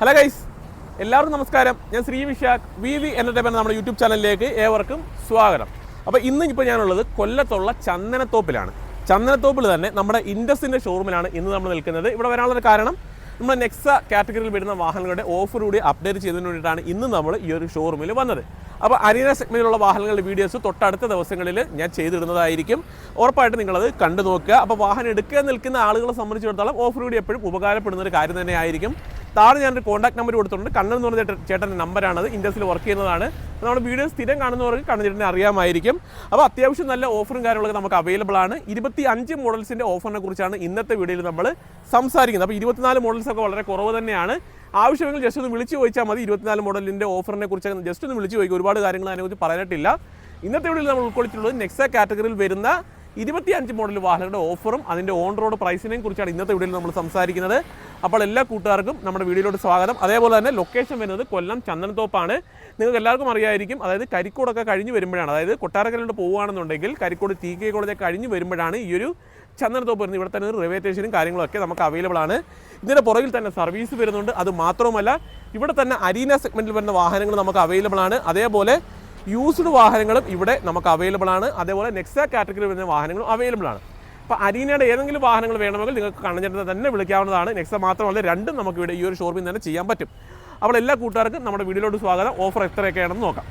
Hello guys, എല്ലാവർക്കും നമസ്കാരം. ഞാൻ ശ്രീ വിശാഖ് VV എൻ്റർടൈൻമെൻറ്റ് നമ്മുടെ യൂട്യൂബ് ചാനലിലേക്ക് ഏവർക്കും സ്വാഗതം. അപ്പോൾ ഇപ്പോൾ ഞാനുള്ളത് കൊല്ലത്തുള്ള ചന്ദനത്തോപ്പിലാണ്. ചന്ദനത്തോപ്പിൽ തന്നെ നമ്മുടെ ഇൻഡസിൻ്റെ ഷോറൂമിലാണ് ഇന്ന് നമ്മൾ നിൽക്കുന്നത്. ഇവിടെ വരാനുള്ളൊരു കാരണം നമ്മുടെ നെക്സ കാറ്റഗറിയിൽ വരുന്ന വാഹനങ്ങളുടെ ഓഫർ കൂടി അപ്ഡേറ്റ് ചെയ്തതിന് വേണ്ടിയിട്ടാണ് ഇന്ന് നമ്മൾ ഈ ഒരു ഷോറൂമിൽ വന്നത്. അപ്പോൾ അരീന സെഗ്മെൻറ്റിലുള്ള വാഹനങ്ങളുടെ വീഡിയോസ് തൊട്ടടുത്ത ദിവസങ്ങളിൽ ഞാൻ ചെയ്തിടുന്നതായിരിക്കും. ഉറപ്പായിട്ട് നിങ്ങളത് കണ്ടു നോക്കുക. അപ്പോൾ വാഹനം എടുക്കാൻ നിൽക്കുന്ന ആളുകളെ സംബന്ധിച്ചിടത്തോളം ഓഫർ കൂടി എപ്പോഴും ഉപകാരപ്പെടുന്ന ഒരു കാര്യം തന്നെയായിരിക്കും. താഴെ ഞാനൊരു കോൺടാക്ട് നമ്പർ കൊടുത്തിട്ടുണ്ട്. കണ്ണൻ എന്ന് പറഞ്ഞ ചേട്ടൻ്റെ നമ്പറാണത്. ഇൻഡസ്ട്രിയിൽ വർക്ക് ചെയ്യുന്നതാണ്. നമ്മുടെ വീഡിയോ സ്ഥിരം കാണുന്നവർക്ക് കണ്ണൻ ചേട്ടനെ അറിയാമായിരിക്കും. അപ്പോൾ അത്യാവശ്യം നല്ല ഓഫറും കാര്യങ്ങളൊക്കെ നമുക്ക് അവൈലബിൾ ആണ്. 25 മോഡൽസിൻ്റെ ഓഫറിനെ കുറിച്ചാണ് ഇന്നത്തെ വീഡിയോയിൽ നമ്മൾ സംസാരിക്കുന്നത്. അപ്പോൾ 24 മോഡൽസൊക്കെ വളരെ കുറവ് തന്നെയാണ്. ആവശ്യമെങ്കിൽ ജസ്റ്റ് ഒന്ന് വിളിച്ച് ചോദിച്ചാൽ മതി. 24 മോഡലിൻ്റെ ഓഫറിനെ കുറിച്ച് ജസ്റ്റ് ഒന്ന് വിളിച്ച് ചോദിക്കും. ഒരുപാട് കാര്യങ്ങൾ അതിനെക്കുറിച്ച് പറയാനായിട്ടില്ല. ഇന്നത്തെ വീഡിയോയിൽ നമ്മൾ ഉൾക്കൊള്ളിച്ചിട്ടുള്ളത് നെക്സ കാറ്റഗറിയിൽ വരുന്ന 25 മോഡൽ വാഹനങ്ങളുടെ ഓഫറും അതിൻ്റെ ഓൺ റോഡ് പ്രൈസിനെയും കുറിച്ചാണ് ഇന്നത്തെ വീഡിയോയിൽ നമ്മൾ സംസാരിക്കുന്നത്. അപ്പോൾ എല്ലാ കൂട്ടുകാർക്കും നമ്മുടെ വീഡിയോയിലോട്ട് സ്വാഗതം. അതേപോലെ തന്നെ ലൊക്കേഷൻ വരുന്നത് കൊല്ലം ചന്ദനത്തോപ്പാണ്. നിങ്ങൾക്ക് എല്ലാവർക്കും അറിയായിരിക്കും. അതായത് കരിക്കോടൊക്കെ കഴിഞ്ഞ് വരുമ്പോഴാണ്, അതായത് കൊട്ടാരക്കരയിലോട്ട് പോകുകയാണെന്നുണ്ടെങ്കിൽ കരിക്കോട് TK കോളേജ് കഴിഞ്ഞ് വരുമ്പോഴാണ് ഈ ഒരു ചന്ദനത്തോപ്പ് വരുന്നത്. ഇവിടെ തന്നെ ഒരു റെയിൽവേ സ്റ്റേഷനും കാര്യങ്ങളൊക്കെ നമുക്ക് അവൈലബിൾ ആണ്. ഇതിൻ്റെ പുറകിൽ തന്നെ സർവീസ് വരുന്നുണ്ട്. അത് മാത്രമല്ല ഇവിടെ തന്നെ അരീന സെഗ്മെൻറ്റിൽ വരുന്ന വാഹനങ്ങൾ നമുക്ക് അവൈലബിൾ ആണ്. അതേപോലെ യൂസ്ഡ് വാഹനങ്ങളും ഇവിടെ നമുക്ക് അവൈലബിൾ ആണ്. അതേപോലെ നെക്സ കാറ്റഗറിയിൽ വരുന്ന വാഹനങ്ങളും അവൈലബിൾ ആണ്. അപ്പോൾ അരീനയുടെ ഏതെങ്കിലും വാഹനങ്ങൾ വേണമെങ്കിൽ നിങ്ങൾക്ക് കണ്ണഞ്ചേട്ടനെ തന്നെ വിളിക്കാവുന്നതാണ്. നെക്സ മാത്രമല്ല, രണ്ടും നമുക്ക് ഇവിടെ ഈ ഒരു ഷോറൂമിൽ തന്നെ ചെയ്യാൻ പറ്റും. അപ്പോൾ എല്ലാ കൂട്ടുകാർക്കും നമ്മുടെ വീഡിയോയിലോട്ട് സ്വാഗതം. ഓഫർ എത്രയൊക്കെയാണെന്ന് നോക്കാം.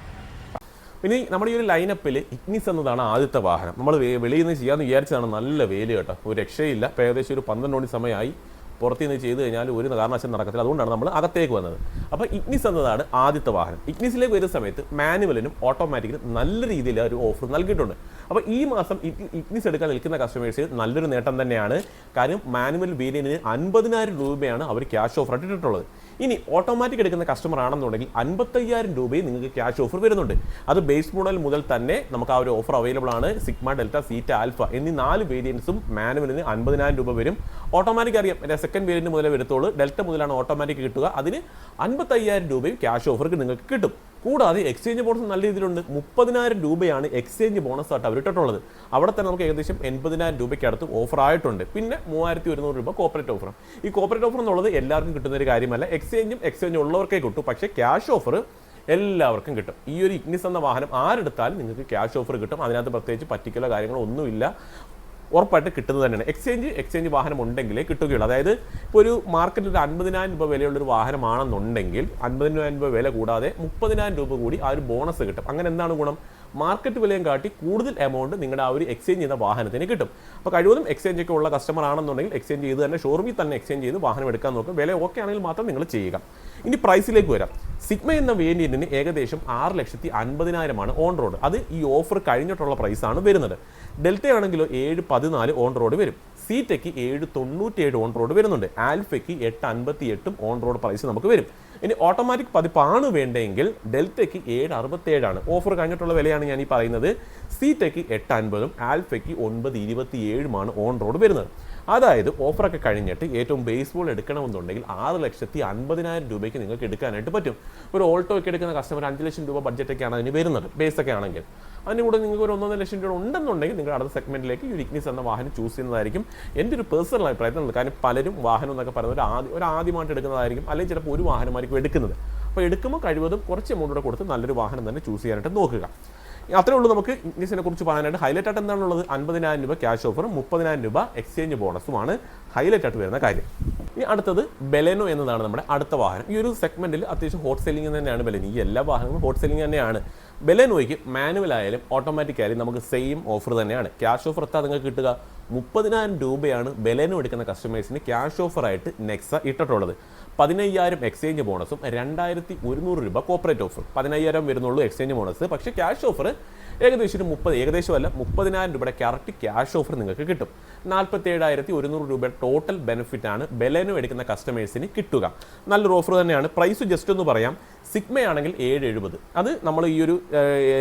ഇനി നമ്മുടെ ഈ ഒരു ലൈനപ്പിൽ ഇഗ്നിസ് എന്നതാണ് ആദ്യത്തെ വാഹനം. നമ്മൾ വെളിയിൽ നിന്ന് ചെയ്യാമെന്ന് വിചാരിച്ചതാണ്. നല്ല വെയിൽ കേട്ടോ, ഒരു രക്ഷയില്ല. ഇപ്പോൾ ഏകദേശം ഒരു 12 മണി സമയമായി. പുറത്തു നിന്ന് ചെയ്ത് കഴിഞ്ഞാൽ ഒരു കാരണവശാലും നടക്കത്തില്ല. അതുകൊണ്ടാണ് നമ്മൾ അകത്തേക്ക് വന്നത്. അപ്പോൾ ഇഗ്നിസ് എന്നതാണ് ആദ്യത്തെ വാഹനം. ഇഗ്നിസിലേക്ക് വരുന്ന സമയത്ത് മാനുവലിനും ഓട്ടോമാറ്റിക്കിനും നല്ല രീതിയിൽ ഒരു ഓഫർ നൽകിയിട്ടുണ്ട്. അപ്പോൾ ഈ മാസം ഇഗ്നിസ് എടുക്കാൻ നിൽക്കുന്ന കസ്റ്റമേഴ്സ് നല്ലൊരു നേട്ടം തന്നെയാണ്. കാര്യം മാനുവൽ വേരിയന്റിന് 50,000 രൂപയാണ് അവർ ക്യാഷ് ഓഫർ ഇട്ടിട്ടുള്ളത്. ഇനി ഓട്ടോമാറ്റിക് എടുക്കുന്ന കസ്റ്റമർ ആണെന്നുണ്ടെങ്കിൽ 55,000 രൂപയും നിങ്ങൾക്ക് ക്യാഷ് ഓഫർ വരുന്നുണ്ട്. അത് ബേസ് മോഡൽ മുതൽ തന്നെ നമുക്ക് ആ ഒരു ഓഫർ അവൈലബിൾ ആണ്. സിഗ്മ, ഡെൽറ്റ, സീറ്റ, ആൽഫ എന്നീ 4 വേരിയൻസും മാനുവലിന് 50,000 രൂപ വരും. ഓട്ടോമാറ്റിക് അറിയാം, സെക്കൻഡ് വേരിയന്റ് മുതലേ വരത്തുള്ളൂ. ഡെൽറ്റ മുതലാണ് ഓട്ടോമാറ്റിക് കിട്ടുക. അതിന് 55,000 രൂപയും ക്യാഷ് ഓഫർക്ക് നിങ്ങൾക്ക് കിട്ടും. കൂടാതെ എക്സ്ചേഞ്ച് ബോണസ് നല്ല രീതിയിലുണ്ട്. 30,000 രൂപയാണ് എക്സ്ചേഞ്ച് ബോണസ് ആയിട്ട് അവർ ഇട്ടിട്ടുള്ളത്. അവിടെ തന്നെ നമുക്ക് ഏകദേശം 80,000 രൂപയ്ക്ക് അടുത്ത് ഓഫർ ആയിട്ടുണ്ട്. പിന്നെ 3,100 രൂപ കോപ്പറേറ്റ് ഓഫറും. ഈ കോപ്പറേറ്റ് ഓഫർ എന്നുള്ളത് എല്ലാവർക്കും കിട്ടുന്ന ഒരു കാര്യമല്ല. എക്സ്ചേഞ്ച് ഉള്ളവർക്കേ കിട്ടും. പക്ഷേ ക്യാഷ് ഓഫർ എല്ലാവർക്കും കിട്ടും. ഈ ഒരു ഇഗ്നിസ് എന്ന വാഹനം ആരെടുത്താലും നിങ്ങൾക്ക് ക്യാഷ് ഓഫർ കിട്ടും. അതിനകത്ത് പ്രത്യേകിച്ച് പറ്റിക്കലോ കാര്യങ്ങളോ ഒന്നുമില്ല. ഉറപ്പായിട്ട് കിട്ടുന്നത് തന്നെയാണ്. എക്സ്ചേഞ്ച് വാഹനം ഉണ്ടെങ്കിലേ കിട്ടുകയുള്ളൂ. അതായത് ഇപ്പോൾ ഒരു മാർക്കറ്റിൽ ഒരു 50,000 രൂപ വിലയുള്ളൊരു വാഹനമാണെന്നുണ്ടെങ്കിൽ 50,000 രൂപ വില കൂടാതെ 30,000 രൂപ കൂടി ആ ഒരു ബോണസ് കിട്ടും. അങ്ങനെ എന്താണ് ഗുണം? മാർക്കറ്റ് വിലയും കാട്ടി കൂടുതൽ എമൗണ്ട് നിങ്ങളുടെ ആ ഒരു എക്സ്ചേഞ്ച് ചെയ്ത വാഹനത്തിന് കിട്ടും. അപ്പോൾ കഴിവതും എക്സ്ചേഞ്ച് ഒക്കെ ഉള്ള കസ്റ്റമർ ആണെന്നുണ്ടെങ്കിൽ എക്സ്ചേഞ്ച് ചെയ്ത് തന്നെ ഷോറൂമിൽ തന്നെ എക്സ്ചേഞ്ച് ചെയ്ത് വാഹനം എടുക്കാൻ നോക്കും. വില ഓക്കെ ആണെങ്കിൽ മാത്രം നിങ്ങൾ ചെയ്യുക. ഇനി പ്രൈസിലേക്ക് വരാം. സിഗ്മ എന്ന വേരിയന്റിന് ഏകദേശം 6,50,000 ഓൺ റോഡ്. അത് ഈ ഓഫർ കഴിഞ്ഞിട്ടുള്ള പ്രൈസാണ് വരുന്നത്. ഡെൽറ്റ ആണെങ്കിലോ 7,14 ഓൺ റോഡ് വരും. സീറ്റയ്ക്ക് 7,97 ഓൺ റോഡ് വരുന്നുണ്ട്. ആൽഫയ്ക്ക് 8,58 ഓൺ റോഡ് പ്രൈസ് നമുക്ക് വരും. ഇനി ഓട്ടോമാറ്റിക് പതിപ്പാണ് വേണ്ടതെങ്കിൽ ഡെൽറ്റയ്ക്ക് 7,67 ഓഫർ കഴിഞ്ഞിട്ടുള്ള വിലയാണ് ഞാൻ ഈ പറയുന്നത്. സീറ്റയ്ക്ക് 8,50 ആൽഫയ്ക്ക് 9,27 ഓൺ റോഡ് വരുന്നത്. അതായത് ഓഫറൊക്കെ കഴിഞ്ഞിട്ട് ഏറ്റവും ബേസ് ബോൾ എടുക്കണമെന്നുണ്ടെങ്കിൽ 6,50,000 രൂപയ്ക്ക് നിങ്ങൾക്ക് എടുക്കാനായിട്ട് പറ്റും. ഒരു ഓൾട്ടോ ഒക്കെ എടുക്കുന്ന കസ്റ്റമർ 5 ലക്ഷം രൂപ ബഡ്ജറ്റൊക്കെയാണ് അതിന് വരുന്നത്, ബേസൊക്കെ ആണെങ്കിൽ. അതിന് കൂടെ നിങ്ങൾക്ക് ഒരു 1.5 ലക്ഷം രൂപ ഉണ്ടെന്നുണ്ടെങ്കിൽ നിങ്ങൾ അടുത്ത സെഗ്മെന്റിലേക്ക് ഈ ഇഗ്നിസ് എന്ന വാഹനം ചൂസ് ചെയ്യുന്നതായിരിക്കും എൻ്റെ ഒരു പേഴ്സണൽ അഭിപ്രായത്തിൽ. കാരണം പലരും വാഹനം എന്നൊക്കെ പറയുന്നത് ഒരു ആദ്യമായിട്ട് എടുക്കുന്നതായിരിക്കും, അല്ലെങ്കിൽ ചിലപ്പോൾ ഒരു വാഹനമായിരിക്കും എടുക്കുന്നത്. അപ്പോൾ എടുക്കുമ്പോൾ കഴിവതും കുറച്ച് എമൗണ്ട് കൂടെ കൊടുത്ത് നല്ലൊരു വാഹനം തന്നെ ചൂസ് ചെയ്യാനായിട്ട് നോക്കുക. അത്രേ ഉള്ളൂ നമുക്ക് ഇഗ്നിസിനെ കുറിച്ച് പറയാനായിട്ട്. ഹൈലൈറ്റ് ആയിട്ട് എന്താണുള്ളത്? 50,000 രൂപ ക്യാഷ് ഓഫറും 30,000 രൂപ എക്സ്ചേഞ്ച് ബോണസുമാണ് ഹൈലൈറ്റ് ആയിട്ട് വരുന്ന കാര്യം. ഇനി അടുത്തത് ബെലെനോ എന്നതാണ് നമ്മുടെ അടുത്ത വാഹനം. ഈ ഒരു സെഗ്മെന്റിൽ അത്യാവശ്യം ഹോട്ട് സെല്ലിംഗ് തന്നെയാണ് ബെലെനോ. ഈ എല്ലാ വാഹനങ്ങളും ഹോട്ട് സെല്ലിംഗ് തന്നെയാണ്. ബെലെനോയ്ക്ക് മാനുവൽ ആയാലും ഓട്ടോമാറ്റിക് ആയാലും നമുക്ക് സെയിം ഓഫർ തന്നെയാണ്. ക്യാഷ് ഓഫർ എത്താൻ നിങ്ങൾക്ക് കിട്ടുക 30,000 രൂപയാണ് ബെലെനോ എടുക്കുന്ന കസ്റ്റമേഴ്സിന് ക്യാഷ് ഓഫറായിട്ട് നെക്സ ഇട്ടിട്ടുള്ളത്. 15,000 എക്സ്ചേഞ്ച് ബോണസും 2,100 രൂപ കോപ്പറേറ്റ് ഓഫർ. 15,000 വരുന്നുള്ളൂ എക്സ്ചേഞ്ച് ബോണസ്. പക്ഷേ ക്യാഷ് ഓഫർ ഏകദേശം 30,000 രൂപയുടെ കറക്റ്റ് ക്യാഷ് ഓഫർ നിങ്ങൾക്ക് കിട്ടും. 47,100 രൂപയുടെ ടോട്ടൽ ബെനിഫിറ്റ് ആണ് ബെലെനോ എടുക്കുന്ന കസ്റ്റമേഴ്സിന് കിട്ടുക. നല്ലൊരു ഓഫർ തന്നെയാണ്. പ്രൈസ് ജസ്റ്റ് ഒന്ന് പറയാം. സിഗ്മ ആണെങ്കിൽ 7,70. അത് നമ്മൾ ഈ ഒരു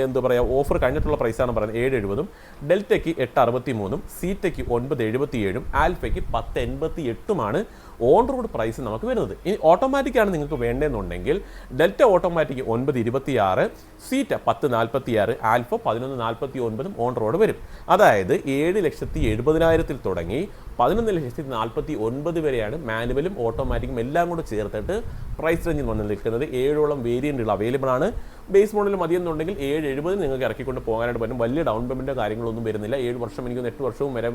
എന്താ പറയുക ഓഫർ കഴിഞ്ഞിട്ടുള്ള പ്രൈസാണ് പറയുന്നത്. 7,70. ഡെൽറ്റയ്ക്ക് 8,63. സീറ്റയ്ക്ക് 9,77. ആൽഫയ്ക്ക് 10,88 ഓൺ റോഡ് പ്രൈസ് നമുക്ക് വരുന്നത്. ഇനി ഓട്ടോമാറ്റിക് ആണ് നിങ്ങൾക്ക് വേണ്ടതെന്നുണ്ടെങ്കിൽ Delta automatic 9,26. Zeta 10,46. Alpha 11,49 on road വരും. അതായത് 7,70,000 തുടങ്ങി 11,49,000 വരെയാണ് മാനുവലും ഓട്ടോമാറ്റിക്കും എല്ലാം കൂടെ ചേർത്തിട്ട് പ്രൈസ് റേഞ്ചിൽ വന്ന് നിൽക്കുന്നത് 7ഓളം വേരിയൻറ്റുകൾ അവൈലബിൾ ആണ്. ബേസ് മോഡൽ മതിയെന്നുണ്ടെങ്കിൽ 770 നിങ്ങൾക്ക് ഇറക്കിക്കൊണ്ട് പോകാനായിട്ട് പറ്റും. വലിയ ഡൗൺ പേയ്മെൻറ്റോ കാര്യങ്ങളൊന്നും വരുന്നില്ല. 7 വർഷം എനിക്ക് 8 വർഷവും വരെ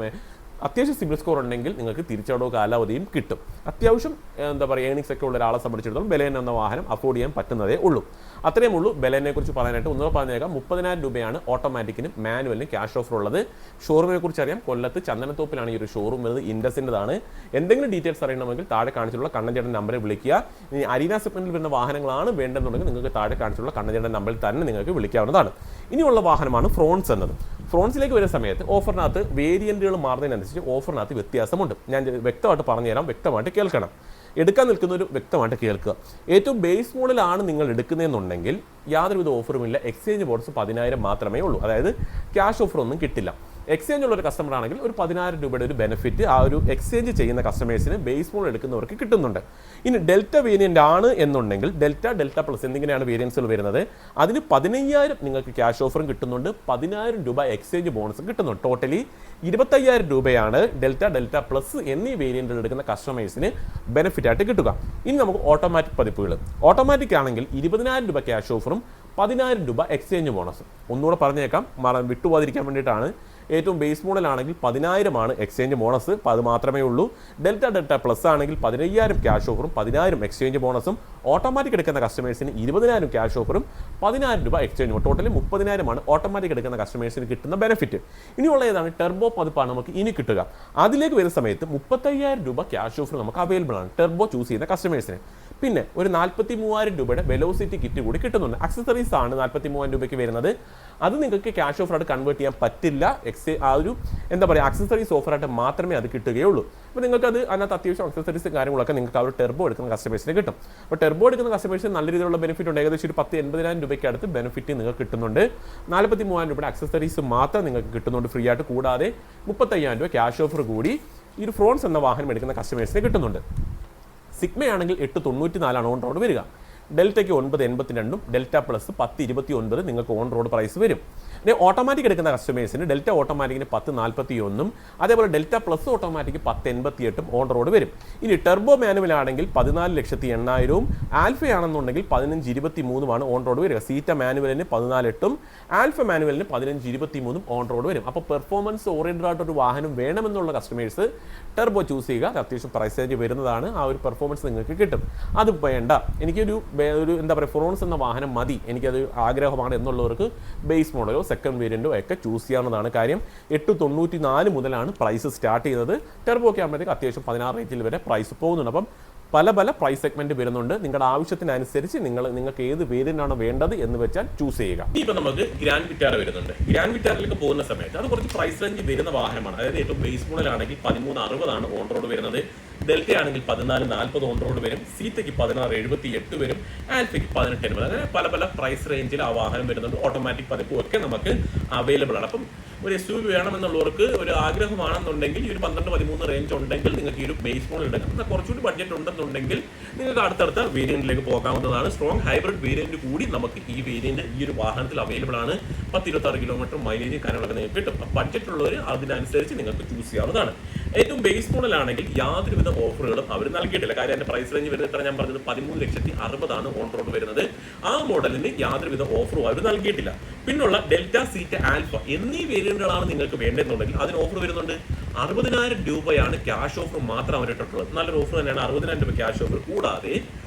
അത്യാവശ്യം സിബിൽ സ്കോർ ഉണ്ടെങ്കിൽ നിങ്ങൾക്ക് തിരിച്ചടവ് കാലാവധിയും കിട്ടും. അത്യാവശ്യം എന്താ പറയുക ഏണിങ്സ് ഒക്കെ ഉള്ള ഒരാളെ സംബന്ധിച്ചിടത്തോളം ബലേനോ എന്ന വാഹനം അഫോർഡ് ചെയ്യാൻ പറ്റുന്നതേ ഉള്ളൂ. അത്രയും ഉള്ളൂ ബലേനെ കുറിച്ച് പറയാനായിട്ട്. ഒന്നുകൂടെ പറഞ്ഞേക്കാം, 30,000 രൂപയാണ് ഓട്ടോമാറ്റിക്കിനും മാനുവലിനും ക്യാഷ് ഓഫർ ഉള്ളത്. ഷോറൂമിനെ കുറിച്ച് അറിയാം, കൊല്ലത്ത് ചന്ദനത്തോപ്പിലാണ് ഈ ഒരു ഷോറൂം വരുന്നത്. ഇൻഡസിൻ്റെതാണ്. എന്തെങ്കിലും ഡീറ്റെയിൽസ് അറിയണമെങ്കിൽ താഴെ കാണിച്ചിട്ടുള്ള കണ്ണഞ്ചേട്ടൻ നമ്പറിൽ വിളിക്കുക. ഇനി അരീന സെഗ്മെന്റിൽ വരുന്ന വാഹനങ്ങളാണ് വേണ്ടെന്നുണ്ടെങ്കിൽ നിങ്ങൾക്ക് താഴെ കാണിച്ചിട്ടുള്ള കണ്ണഞ്ചേട്ടൻ നമ്പറിൽ തന്നെ നിങ്ങൾക്ക് വിളിക്കാവുന്നതാണ്. ഇനിയുള്ള വാഹനമാണ് ഫ്രോൺസ് എന്നത്. ഫ്രോൺസിലേക്ക് വരുന്ന സമയത്ത് ഓഫറിനകത്ത് വേരിയന്റുകൾ മാറുന്നതിനനുസരിച്ച് ഓഫറിനകത്ത് വ്യത്യാസമുണ്ട്. ഞാൻ വ്യക്തമായിട്ട് പറഞ്ഞുതരാം, വ്യക്തമായിട്ട് കേൾക്കണം. എടുക്കാൻ നിൽക്കുന്നവർ വ്യക്തമായിട്ട് കേൾക്കുക. ഏറ്റവും ബേസ് മോഡലാണ് നിങ്ങൾ എടുക്കുന്നതെന്നുണ്ടെങ്കിൽ യാതൊരുവിധ ഓഫറുമില്ല. എക്സ്ചേഞ്ച് ബോണസ് 10,000 മാത്രമേ ഉള്ളൂ. അതായത് ക്യാഷ് ഓഫർ ഒന്നും കിട്ടില്ല. എക്സ്ചേഞ്ച് ഉള്ള ഒരു കസ്റ്റമർ ആണെങ്കിൽ ഒരു 10,000 രൂപയുടെ ഒരു ബെനിഫിറ്റ് ആ ഒരു എക്സ്ചേഞ്ച് ചെയ്യുന്ന കസ്റ്റമേഴ്സിന് ബേസ് മോഡ് എടുക്കുന്നവർക്ക് കിട്ടുന്നുണ്ട്. ഇനി ഡെൽറ്റ വേരിയൻ്റ് ആണ് എന്നുണ്ടെങ്കിൽ ഡെൽറ്റ പ്ലസ് എന്നിങ്ങനെയാണ് വേരിയൻസുകൾ വരുന്നത്. അതിന് 15,000 നിങ്ങൾക്ക് ക്യാഷ് ഓഫറും കിട്ടുന്നുണ്ട്, 10,000 രൂപ എക്സ്ചേഞ്ച് ബോണസും കിട്ടുന്നുണ്ട്. ടോട്ടലി 25,000 രൂപയാണ് ഡെൽറ്റ പ്ലസ് എന്നീ വേരിയൻറ്റുകൾ എടുക്കുന്ന കസ്റ്റമേഴ്സിന് ബെനിഫിറ്റ് ആയിട്ട് കിട്ടുക. ഇനി നമുക്ക് ഓട്ടോമാറ്റിക് പതിപ്പുകൾ. ഓട്ടോമാറ്റിക് ആണെങ്കിൽ 20,000 രൂപ ക്യാഷ് ഓഫറും 10,000 രൂപ എക്സ്ചേഞ്ച് ബോണസും. ഒന്നുകൂടെ പറഞ്ഞേക്കാം, വിട്ടുപോകാതിരിക്കാൻ വേണ്ടിയിട്ടാണ്. ഏറ്റവും ബേസ് മോഡലാണെങ്കിൽ 10,000 എക്സ്ചേഞ്ച് ബോണസ്, അത് മാത്രമേ ഉള്ളൂ. ഡെൽറ്റ പ്ലസ് ആണെങ്കിൽ 15,000 ക്യാഷ് ഓഫറും 10,000 എക്സ്ചേഞ്ച് ബോണസും. ഓട്ടോമാറ്റിക് എടുക്കുന്ന കസ്റ്റമേഴ്സിന് 20,000 ക്യാഷ് ഓഫറും 10,000 രൂപ എക്സ്ചേഞ്ച് ബോണസ്. ടോട്ടലി 30,000 ഓട്ടോമാറ്റിക് എടുക്കുന്ന കസ്റ്റമേഴ്സിന് കിട്ടുന്ന ബെനിഫിറ്റ്. ഇനിയുള്ള ഏതാണ് ടെർബോ പതിപ്പാണ് നമുക്ക് ഇനി കിട്ടുക. അതിലേക്ക് വരുന്ന സമയത്ത് 35,000 രൂപ ക്യാഷ് ഓഫർ നമുക്ക് അവൈലബിൾ ആണ് ടെർബോ ചൂസ് ചെയ്യുന്ന കസ്റ്റമേഴ്സിന്. പിന്നെ ഒരു 43,000 രൂപയുടെ വെലോസിറ്റി കിറ്റ് കൂടി കിട്ടുന്നുണ്ട്. അക്സസറീസ് ആണ് 43,000 രൂപയ്ക്ക് വരുന്നത്. അത് നിങ്ങൾക്ക് ക്യാഷ് ഓഫറായിട്ട് കൺവേർട്ട് ചെയ്യാൻ പറ്റില്ല. ആ ഒരു എന്താ പറയുക അക്സസറീസ് ഓഫറായിട്ട് മാത്രമേ അത് കിട്ടുകയുള്ളൂ. അപ്പോൾ നിങ്ങൾക്ക് അത് അതിനകത്ത് അത്യാവശ്യം അക്സസറീസ് കാര്യങ്ങളൊക്കെ നിങ്ങൾക്ക് ആ ഒരു ടെർബോ എടുക്കുന്ന കസ്റ്റമേഴ്സിന് കിട്ടും. അപ്പോൾ ടെർബോ എടുക്കുന്ന കസ്റ്റമേഴ്സിന് നല്ല രീതിയിലുള്ള ബെനിഫിറ്റ് ഉണ്ട്. ഏകദേശം ഒരു 80,000 രൂപയ്ക്ക് അടുത്ത് ബെനിഫിറ്റ് നിങ്ങൾക്ക് കിട്ടുന്നുണ്ട്. 43,000 രൂപയുടെ അക്സസറീസ് മാത്രം നിങ്ങൾക്ക് കിട്ടുന്നുണ്ട് ഫ്രീ ആയിട്ട്. കൂടാതെ 35,000 രൂപ ക്യാഷ് ഓഫർ കൂടി ഈ ഒരു ഫ്രോൺസ് എന്ന വാഹനം എടുക്കുന്ന കസ്റ്റമേഴ്സിന് കിട്ടുന്നുണ്ട്. സിഗ്മയാണെങ്കിൽ 894 ഓൺ റോഡ് വരിക. ഡെൽറ്റയ്ക്ക് 982, ഡെൽറ്റ പ്ലസ് 1029 നിങ്ങൾക്ക് ഓൺ റോഡ് പ്രൈസ് വരും. പിന്നെ ഓട്ടോമാറ്റിക് എടുക്കുന്ന കസ്റ്റമേഴ്സിന് ഡെൽറ്റ ഓട്ടോമാറ്റിക്കിന് 1041, അതേപോലെ delta plus automatic 1088 on road വരും. ഇനി ടെർബോ മാനുവൽ ആണെങ്കിൽ 14,80,000, ആൽഫ ആണെന്നുണ്ടെങ്കിൽ 1523 ഓൺ റോഡ് വരിക. സീറ്റ മാനുവലിന് 14,8, ആൽഫ മാനുവലിന് 1523 ഓൺ റോഡ് വരും. അപ്പോൾ പെർഫോമൻസ് ഓറിയന്റഡ് ആയിട്ടൊരു വാഹനം വേണമെന്നുള്ള കസ്റ്റമേഴ്സ് ടെർബോ ചൂസ് ചെയ്യുക. അത്യാവശ്യം പ്രൈസ് റേഞ്ച് വരുന്നതാണ്. ആ ഒരു പെർഫോമൻസ് നിങ്ങൾക്ക് കിട്ടും. അത് വേണ്ട, എനിക്കൊരു എന്താ പറയുക ഫ്രോൺസ് എന്ന വാഹനം മതി, എനിക്കത് ആഗ്രഹമാണ് എന്നുള്ളവർക്ക് ബേസ് മോഡലോ സെക്കൻഡ് വേരിയൻറ്റോ ഒക്കെ ചൂസ് ചെയ്യാവുന്നതാണ്. കാര്യം 894 മുതലാണ് പ്രൈസ് സ്റ്റാർട്ട് ചെയ്യുന്നത്. ടെർബോ ഒക്കെ ആകുമ്പോഴത്തേക്ക് അത്യാവശ്യം 16 റേറ്റിൽ വരെ പ്രൈസ് പോകുന്നുണ്ട്. അപ്പം പല പ്രൈസ് സെഗ്മെന്റ് വരുന്നുണ്ട്. നിങ്ങളുടെ ആവശ്യത്തിനനുസരിച്ച് നിങ്ങൾക്ക് ഏത് വേരിയന്റാണോ വേണ്ടത് എന്ന് വെച്ചാൽ ചൂസ് ചെയ്യുക. ഇപ്പം നമുക്ക് ഗ്രാൻഡ് വിറ്റാര വരുന്നുണ്ട്. ഗ്രാൻഡ് വിറ്റാറിലേക്ക് പോകുന്ന സമയത്ത് അത് കുറച്ച് പ്രൈസ് റേഞ്ച് വരുന്ന വാഹനമാണ്. അതായത് ഏറ്റവും ബേസ് മോഡലാണെങ്കിൽ 1360 ഓൺ റോഡ് വരുന്നത്. ഡെൽറ്റ ആണെങ്കിൽ 1440 ഓൺ റോഡ് വരും. സീറ്റയ്ക്ക് 1678 വരും. ആൽഫയ്ക്ക് 1880. അങ്ങനെ പല പ്രൈസ് റേഞ്ചിൽ ആ വാഹനം വരുന്നുണ്ട്. ഓട്ടോമാറ്റിക് പതിപ്പും ഒക്കെ നമുക്ക് അവൈലബിൾ ആണ്. അപ്പം ഒരു SUV വേണമെന്നുള്ളവർക്ക് ഒരു ആഗ്രഹമാണെന്നുണ്ടെങ്കിൽ ഈ ഒരു 12-13 റേഞ്ച് ഉണ്ടെങ്കിൽ നിങ്ങൾക്ക് ഈ ഒരു ബേസ് മോഡൽ എടുക്കാം. എന്നാൽ കുറച്ചുകൂടി ബഡ്ജറ്റ് ഉണ്ടെന്നുണ്ടെങ്കിൽ നിങ്ങൾക്ക് അടുത്തടുത്ത വേരിയന്റിലേക്ക് പോകാവുന്നതാണ്. സ്ട്രോങ് ഹൈബ്രിഡ് വേരിയന്റ് കൂടി നമുക്ക് ഈ വേരിയന്റ് ഈ ഒരു വാഹനത്തിൽ അവൈലബിൾ ആണ്. 10-26 കിലോമീറ്റർ മൈലേജ് കാര്യങ്ങളൊക്കെ നിങ്ങൾക്ക് കിട്ടും. ബഡ്ജറ്റ് ഉള്ളവർ അതിനനുസരിച്ച് നിങ്ങൾക്ക് ചൂസ് ചെയ്യാവുന്നതാണ്. ഏറ്റവും ബേസ് മോഡലാണെങ്കിൽ യാതൊരുവിധ ഓഫറുകളും അവർ നൽകിയിട്ടില്ല. കാര്യം അതിന്റെ പ്രൈസ് റേഞ്ച് വരുന്നത് എത്ര ഞാൻ പറഞ്ഞത് 13,60,000 ഓൺ റോഡ് വരുന്നത്. ആ മോഡലിന് യാതൊരുവിധ ഓഫറും അവർ നൽകിയിട്ടില്ല. പിന്നുള്ള ഡെൽറ്റ, സീറ്റ, ആൽഫ എന്നീ വേരിയന്റുകളാണ് നിങ്ങൾക്ക് വേണ്ടതെന്നുണ്ടെങ്കിൽ അതിന് ഓഫർ വരുന്നുണ്ട്. 60,000 രൂപയാണ് ക്യാഷ് ഓഫർ മാത്രം അവരിട്ടിട്ടുള്ളത്. നല്ലൊരു ഓഫർ തന്നെയാണ്. 60,000 രൂപ ക്യാഷ് ഓഫർ കൂടാതെ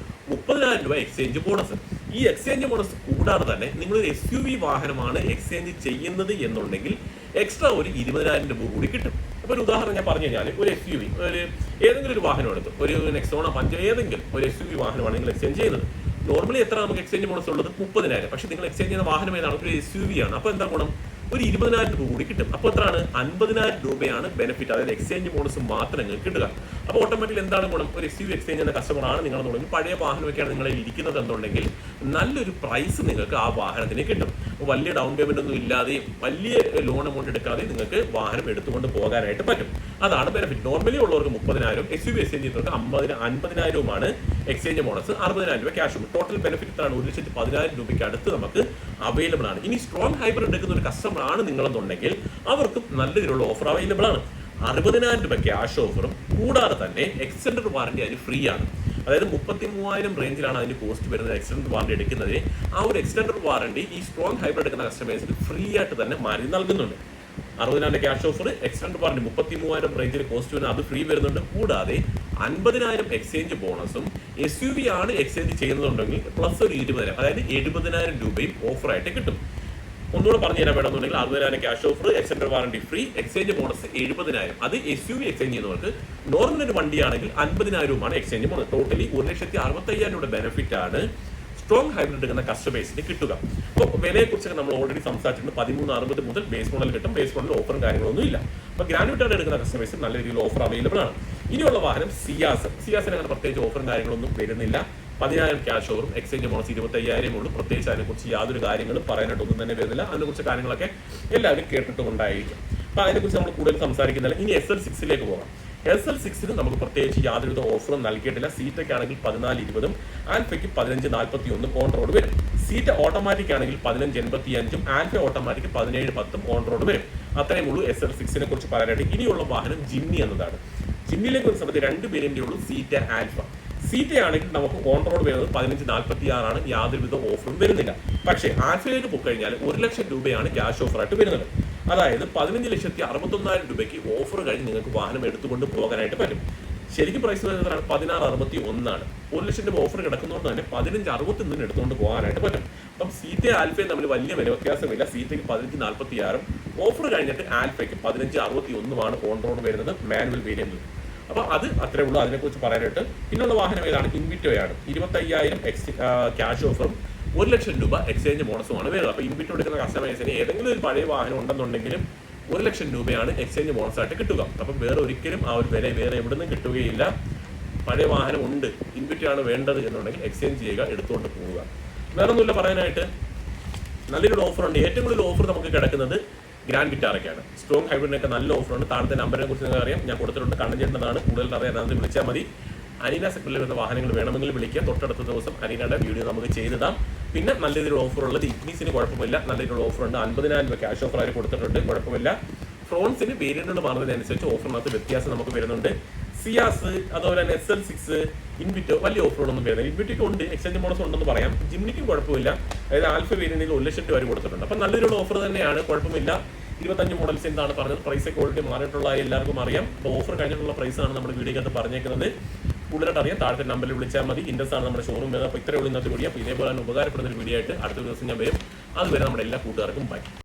30,000 രൂപ എക്സ്ചേഞ്ച് ബോണസ്. ഈ എക്സ്ചേഞ്ച് ബോണസ് കൂടാതെ തന്നെ നിങ്ങളൊരു SUV വാഹനമാണ് എക്സ്ചേഞ്ച് ചെയ്യുന്നത് എന്നുണ്ടെങ്കിൽ എക്സ്ട്രാ ഒരു 20,000 രൂപ കൂടി കിട്ടും. അപ്പോൾ ഒരു ഉദാഹരണം ഞാൻ പറഞ്ഞു കഴിഞ്ഞാൽ ഒരു SUV ഏതെങ്കിലും ഒരു വാഹനം എടുത്തു, ഒരു നെക്സോണ പഞ്ച് ഏതെങ്കിലും ഒരു SUV വാഹനമാണ് നിങ്ങൾ എക്സ്ചേഞ്ച് ചെയ്യുന്നത്. നോർമലി എത്ര നമുക്ക് എക്സ്ചേഞ്ച് ബോണസ് ഉള്ളത് 30,000. പക്ഷേ നിങ്ങൾ എക്സ്ചേഞ്ച് ചെയ്യുന്ന വാഹനം ഏതാണ്? ഒരു SUV ആണ്. അപ്പോൾ എന്താ ഗുണം? ഒരു 20,000 രൂപ കൂടി കിട്ടും. അപ്പോൾ എത്രയാണ്? 50,000 രൂപയാണ് ബെനിഫിറ്റ്. അതായത് എക്സ്ചേഞ്ച് ബോണസ് മാത്രം നിങ്ങൾക്ക് കിട്ടുക. അപ്പോൾ ഓട്ടോമാറ്റിക്കലി എന്താണ് ഗുണം? ഒരു SUV എക്സ്ചേഞ്ച് ചെയ്യുന്ന കസ്റ്റമറാണ് നിങ്ങളെന്നുണ്ടെങ്കിൽ പഴയ വാഹനമൊക്കെയാണ് നിങ്ങളിൽ ഇരിക്കുന്നത് എന്നുണ്ടെങ്കിൽ നല്ലൊരു പ്രൈസ് നിങ്ങൾക്ക് ആ വാഹനത്തിന് കിട്ടും. വലിയ ഡൗൺ പേയ്മെന്റ് ഒന്നും ഇല്ലാതെയും വലിയ ലോൺ എമൗണ്ട് എടുക്കാതെയും നിങ്ങൾക്ക് വാഹനം എടുത്തുകൊണ്ട് പോകാനായിട്ട് പറ്റും. അതാണ് ബെനിഫിറ്റ്. നോർമലി ഉള്ളവർക്ക് 30,000, SUV എക്സ്ചേഞ്ച് ചെയ്യുന്നവർക്ക് 50,000 എക്സ്ചേഞ്ച് ബോണസ്, 60,000 രൂപ ക്യാഷ്. ടോട്ടൽ ബെനിഫിറ്റ് ആണ് 1,10,000 രൂപയ്ക്ക് അടുത്ത് നമുക്ക് അവൈലബിൾ ആണ്. ഇനി സ്ട്രോങ് ഹൈബ്രിഡ് എടുക്കുന്ന ഒരു കസ്റ്റമർ ആണ് നിങ്ങളെന്നുണ്ടെങ്കിൽ അവർക്കും നല്ല രീതിയിലുള്ള ഓഫർ അവൈലബിൾ ആണ്. 60,000 രൂപ ക്യാഷ് ഓഫറും കൂടാതെ തന്നെ എക്സ്റ്റൻഡഡ് വാറന്റി അതിന് ഫ്രീ ആണ്. അതായത് 33,000 റേഞ്ചിലാണ് അതിന് കോസ്റ്റ് വരുന്നത് എക്സ്റ്റൻഡഡ് വാറണ്ടി എടുക്കുന്നതിന്. ആ ഒരു എക്സ്റ്റൻഡഡ് വാറണ്ടി ഈ സ്ട്രോങ് ഹൈബ്രിഡ് എടുക്കുന്ന കസ്റ്റമേഴ്സിന് ഫ്രീ ആയിട്ട് തന്നെ മാറി നൽകുന്നുണ്ട്. 60,000 ക്യാഷ് ഓഫർ, എക്സ്റ്റൻഡ് വാറണ്ടി 33,000 റേഞ്ചിൽ കോസ്റ്റ് വരുന്നത് അത് ഫ്രീ വരുന്നുണ്ട്. കൂടാതെ 50,000 എക്സ്ചേഞ്ച് ബോണസും SUV ആണ് എക്സ്ചേഞ്ച് ചെയ്യുന്നതുണ്ടെങ്കിൽ പ്ലസ് ഒരു 20,000, അതായത് 70,000 രൂപയും ഓഫറായിട്ട് കിട്ടും. ഒന്നുകൂടെ പറഞ്ഞു തരാൻ വേണമെന്നുണ്ടെങ്കിൽ 60,000 cash offer, extend warranty free, exchange bonus 70,000. അത് SUV എക്സ്ചേഞ്ച് ചെയ്യുന്നവർക്ക്. നോർമൽ ഒരു വണ്ടിയാണെങ്കിൽ 50,000 എക്സ്ചേഞ്ച് ബോണസ്. ടോട്ടലി 1,65,000 രൂപയുടെ ബെനിഫിറ്റ് ആണ് സ്ട്രോങ് ഹൈബ്രിഡ് എടുക്കുന്ന കസ്റ്റമേഴ്സിന് കിട്ടുക. അപ്പോൾ വിലയെക്കുറിച്ചൊക്കെ നമ്മൾ ഓൾറെഡി സംസാരിച്ചിട്ടുണ്ട്. 1360 മുതൽ ബേസ് മോഡൽ കിട്ടും. ബേസ് മോഡൽ ഓഫറും കാര്യങ്ങളൊന്നും ഇല്ല. അപ്പോൾ ഗ്രാൻഡ് വിറ്റാണ് എടുക്കുന്ന കസ്റ്റമേഴ്സിന് നല്ല രീതിയിൽ ഓഫർ അവൈലബിൾ ആണ്. ഇനിയുള്ള വാഹനം സിയാസിന് അങ്ങനെ പ്രത്യേകിച്ച് ഓഫറും കാര്യങ്ങളൊന്നും വരുന്നില്ല. 10,000 ക്യാഷ് ഓവറും എക്സ്ചേഞ്ച് ബോണസ് 25,000 ഉള്ളൂ. പ്രത്യേകിച്ച് അതിനെക്കുറിച്ച് യാതൊരു കാര്യങ്ങളും പറയാനായിട്ടൊന്നും തന്നെ വരുന്നില്ല. അതിനെക്കുറിച്ച് കാര്യങ്ങളൊക്കെ എല്ലാവരും കേട്ടിട്ടുണ്ടായിരിക്കും. അപ്പോൾ അതിനെക്കുറിച്ച് നമ്മൾ കൂടുതൽ സംസാരിക്കുന്നില്ല. ഇനി SL6 പോകാം. SL6 നമുക്ക് പ്രത്യേകിച്ച് യാതൊരുവിധ ഓഫറും നൽകിയിട്ടില്ല. സീറ്റൊക്കെ ആണെങ്കിൽ 1420, ആൽഫയ്ക്ക് 1541 ഓൺ റോഡ് വരും. സീറ്റ് ഓട്ടോമാറ്റിക് ആണെങ്കിൽ 1585, ആൽഫ ഓട്ടോമാറ്റിക് 1710 ഓൺ റോഡ് വരും. അത്രയും ഉള്ളൂ SL6 കുറിച്ച് പറയാനായിട്ട്. ഇനിയുള്ള വാഹനം ജിമ്നി എന്നതാണ്. ജിമ്നിയിലേക്ക് ഒരു സമയത്ത് 2 വേരിയന്റേ ഉള്ളൂ, സീറ്റ, ആൽഫ. സീറ്റ ആണെങ്കിൽ നമുക്ക് ഓൺ റോഡ് വരുന്നത് 1546, യാതൊരുവിധ ഓഫറും വരുന്നില്ല. പക്ഷേ ആൽഫയിലേക്ക് പോയി കഴിഞ്ഞാൽ 1 ലക്ഷം രൂപയാണ് ക്യാഷ് ഓഫറായിട്ട് വരുന്നത്. അതായത് 15,61,000 രൂപയ്ക്ക് ഓഫർ കഴിഞ്ഞ് നിങ്ങൾക്ക് വാഹനം എടുത്തുകൊണ്ട് പോകാനായിട്ട് പറ്റും. ശരിക്കും പ്രൈസ് വരുന്നത് 1661 1 ലക്ഷം രൂപ ഓഫർ കിടക്കുന്നതുകൊണ്ട് തന്നെ 1561 എടുത്തുകൊണ്ട് പോകാനായിട്ട് പറ്റും. അപ്പം സീറ്റ ആൽഫയും തമ്മിൽ വലിയ വില വ്യത്യാസമില്ല. സീറ്റയ്ക്ക് 1546, ഓഫർ കഴിഞ്ഞിട്ട് ആൽഫയ്ക്ക് 1561 ഓൺ റോഡ് വരുന്നത് മാനുവൽ വേരിയന്റിൽ. അപ്പോൾ അത് അത്രേ ഉള്ളൂ അതിനെക്കുറിച്ച് പറയാനായിട്ട്. പിന്നുള്ള വാഹനം ഏതാണ്? ഇൻവിറ്റോയാണ്. 25,000 ക്യാഷ് ഓഫറും 1 ലക്ഷം രൂപ എക്സ്ചേഞ്ച് ബോണസുമാണ് വരുന്നത്. അപ്പോൾ ഇൻവിറ്റോ എടുക്കുന്ന കസ്റ്റമേഴ്സിന് ഏതെങ്കിലും ഒരു പഴയ വാഹനം ഉണ്ടെന്നുണ്ടെങ്കിലും 1 ലക്ഷം രൂപയാണ് എക്സ്ചേഞ്ച് ബോണസായിട്ട് കിട്ടുക. അപ്പം വേറെ ഒരിക്കലും ആ ഒരു വില വേറെ എവിടെ നിന്നും കിട്ടുകയില്ല. പഴയ വാഹനം ഉണ്ട്, ഇൻവിറ്റോ ആണ് വേണ്ടത് എന്നുണ്ടെങ്കിൽ എക്സ്ചേഞ്ച് ചെയ്യുക, എടുത്തുകൊണ്ട് പോവുക. വേറെ ഒന്നുമില്ല പറയാനായിട്ട്. നല്ലൊരു ഓഫറുണ്ട്. ഏറ്റവും കൂടുതൽ ഓഫർ നമുക്ക് കിടക്കുന്നത് ഗ്രാൻഡ് വിറ്റാറൊക്കെയാണ്. സ്ട്രോങ് ഹൈബ്രിഡിനൊക്കെ നല്ല ഓഫറുണ്ട്. താഴത്തെ നമ്പറിനെ കുറിച്ച് നിങ്ങൾക്ക് അറിയാം, ഞാൻ കൊടുത്തിട്ടുണ്ട്. കണ്ണഞ്ചേണ്ടതാണ്. കൂടുതൽ അറിയാൻ അത് വിളിച്ചാൽ മതി. അനീന സെക്ടറിൽ വരുന്ന വാഹനങ്ങൾ വേണമെങ്കിൽ വിളിക്കുക. തൊട്ടടുത്ത ദിവസം അനീനയുടെ വീഡിയോ നമുക്ക് ചെയ്തിടാം. പിന്നെ നല്ല രീതിയിലുള്ള ഓഫർ ഉള്ളത് ഇഗ്നീസിന് കുഴപ്പമില്ല, നല്ല രീതിയിലുള്ള ഓഫറുണ്ട്. 50,000 രൂപ ക്യാഷ് ഓഫർ ആയി കൊടുത്തിട്ടുണ്ട്, കുഴപ്പമില്ല. ഫ്രോൺസിന് വേരിയന്റുകൾ മാറുന്നതിനനുസരിച്ച് ഓഫറിനകത്ത് വ്യത്യാസം നമുക്ക് വരുന്നുണ്ട്. സിയാസ്, അതുപോലെ തന്നെ SL6, ഇൻവിറ്റോ വലിയ ഓഫറുകളൊന്നും വരുന്നില്ല. ഇൻവിറ്റോയ്ക്ക് ഉണ്ട്, എക്സ്ചേഞ്ച് ബോണസ് ഉണ്ടെന്ന് പറയാം. ജിമ്നിക്കും കുഴപ്പമില്ല. അതായത് ആൽഫ വേരിയന്റിൽ 1 ലക്ഷം രൂപ വരെ കൊടുത്തിട്ടുണ്ട്. അപ്പം നല്ല രീതിയിലുള്ള ഓഫർ തന്നെയാണ്, കുഴപ്പമില്ല. 25 മോഡൽസ് എന്താണ് പറഞ്ഞത്, പ്രൈസ് ക്വാളിറ്റി മാറിയിട്ടുള്ള എല്ലാവർക്കും അറിയാം. അപ്പോൾ ഓഫർ കഴിഞ്ഞിട്ടുള്ള പ്രൈസാണ് നമ്മുടെ വീഡിയോക്കകത്ത് പറഞ്ഞേക്കുന്നത്. കൂടുതലായിട്ട് അറിയാം, താഴത്തെ നമ്പറിൽ വിളിച്ചാൽ മതി. ഇൻഡസ് ആണ് നമ്മുടെ ഷോറൂം വരുന്നത്. അപ്പോൾ ഇത്രയേ ഉള്ളൂ ഇന്നത്തെ വീഡിയോ. അപ്പോൾ ഇതേപോലെ തന്നെ ഉപകാരപ്പെടുന്ന ഒരു വീഡിയോ ആയിട്ട് അടുത്ത ദിവസം ഞാൻ വരും. അതുവരെ നമ്മുടെ എല്ലാ കൂട്ടുകാർക്കും ബൈ.